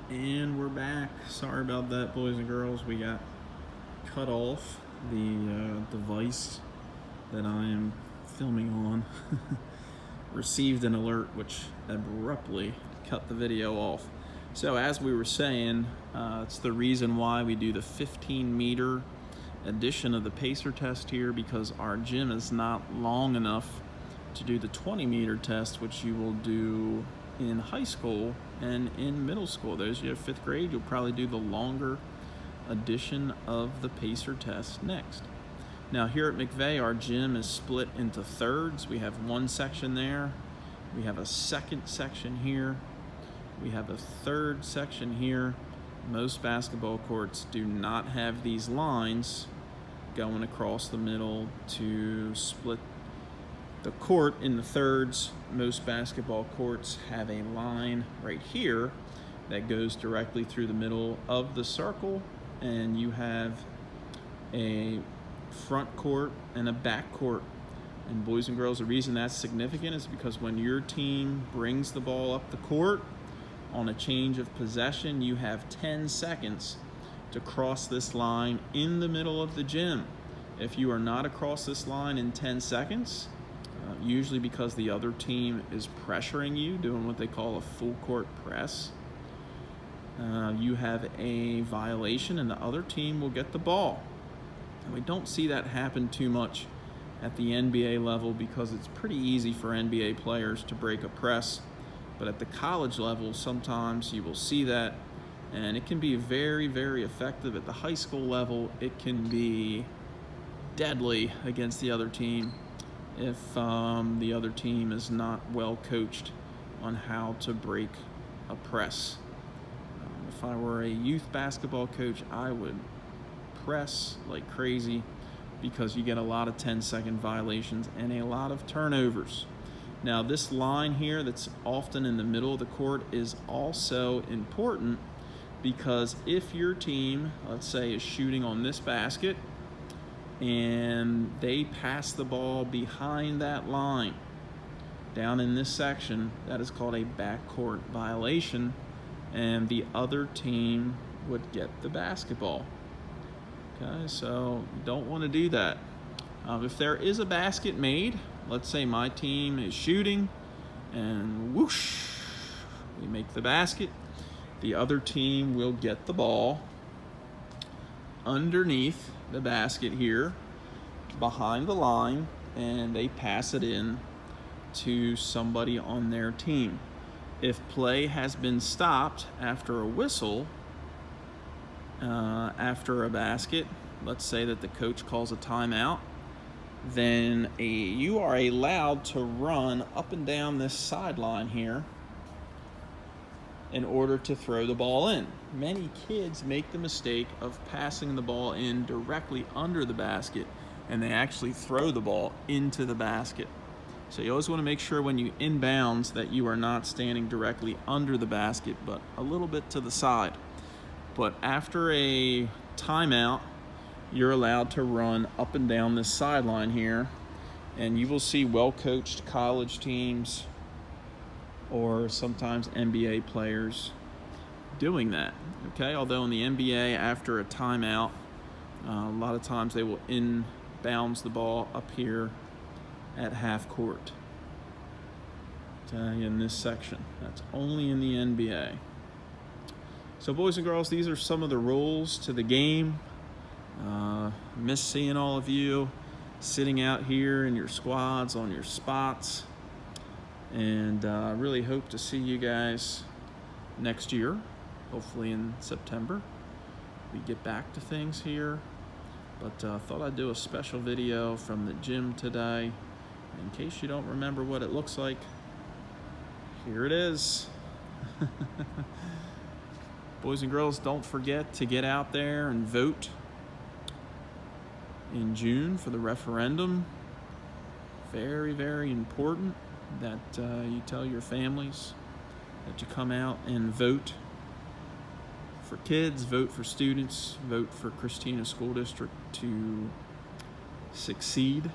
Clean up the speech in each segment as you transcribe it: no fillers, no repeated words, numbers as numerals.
And we're back. Sorry about that, boys and girls. We got cut off. The device that I am filming on received an alert which abruptly cut the video off. So, as we were saying, it's the reason why we do the 15-meter edition of the pacer test here, because our gym is not long enough to do the 20-meter test, which you will do in high school and in middle school. Those you have fifth grade, you'll probably do the longer edition of the pacer test next. Now here at McVeigh, our gym is split into thirds. We have one section there, we have a second section here, we have a third section here. Most basketball courts do not have these lines going across the middle to split the court in the thirds. Most basketball courts have a line right here that goes directly through the middle of the circle, and you have a front court and a back court. And boys and girls, the reason that's significant is because when your team brings the ball up the court on a change of possession, you have 10 seconds to cross this line in the middle of the gym. If you are not across this line in 10 seconds, usually because the other team is pressuring you, doing what they call a full court press, you have a violation and the other team will get the ball. And we don't see that happen too much at the NBA level because it's pretty easy for NBA players to break a press. But at the college level, sometimes you will see that, and it can be very, very effective. At the high school level, it can be deadly against the other team if the other team is not well coached on how to break a press. If I were a youth basketball coach, I would press like crazy because you get a lot of 10-second violations and a lot of turnovers. Now, this line here that's often in the middle of the court is also important because if your team, let's say, is shooting on this basket and they pass the ball behind that line down in this section, that is called a backcourt violation, and the other team would get the basketball. Okay, so you don't want to do that. If there is a basket made, let's say my team is shooting and whoosh, we make the basket, the other team will get the ball underneath the basket here behind the line, and they pass it in to somebody on their team. If play has been stopped after a whistle, after a basket, let's say that the coach calls a timeout, then you are allowed to run up and down this sideline here in order to throw the ball in. Many kids make the mistake of passing the ball in directly under the basket, and they actually throw the ball into the basket. So you always want to make sure when you inbounds that you are not standing directly under the basket, but a little bit to the side. But after a timeout, you're allowed to run up and down this sideline here, and you will see well-coached college teams or sometimes NBA players doing that. Okay, although in the NBA, after a timeout, a lot of times they will inbounds the ball up here at half court. Okay, in this section. That's only in the NBA. So boys and girls, these are some of the rules to the game. Miss seeing all of you sitting out here in your squads on your spots, and really hope to see you guys next year, hopefully in September. We get back to things here, but thought I'd do a special video from the gym today. In case you don't remember what it looks like, here it is. Boys and girls, don't forget to get out there and vote in June for the referendum. Very, very important that you tell your families that you come out and vote for kids, vote for students, vote for Christina School District to succeed.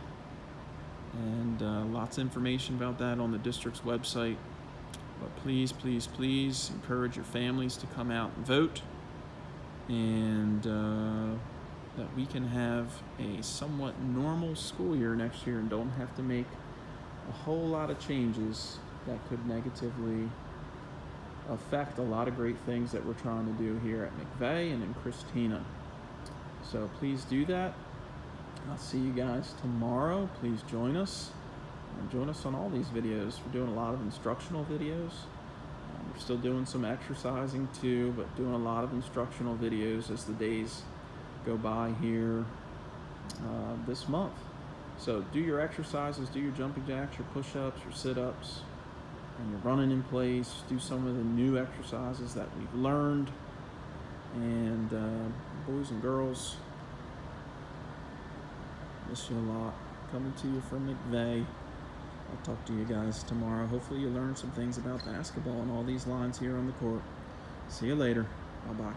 And lots of information about that on the district's website. But please, please, please encourage your families to come out and vote, and that we can have a somewhat normal school year next year and don't have to make a whole lot of changes that could negatively affect a lot of great things that we're trying to do here at McVeigh and in Christina. So please do that. I'll see you guys tomorrow. Please join us. Join us on all these videos. We're doing a lot of instructional videos. We're still doing some exercising too, but doing a lot of instructional videos as the days go by here this month. So do your exercises, do your jumping jacks, your push-ups, your sit-ups, and your running in place. Do some of the new exercises that we've learned. And boys and girls, miss you a lot. Coming to you from McVeigh. I'll talk to you guys tomorrow. Hopefully you learned some things about basketball and all these lines here on the court. See you later. Bye-bye.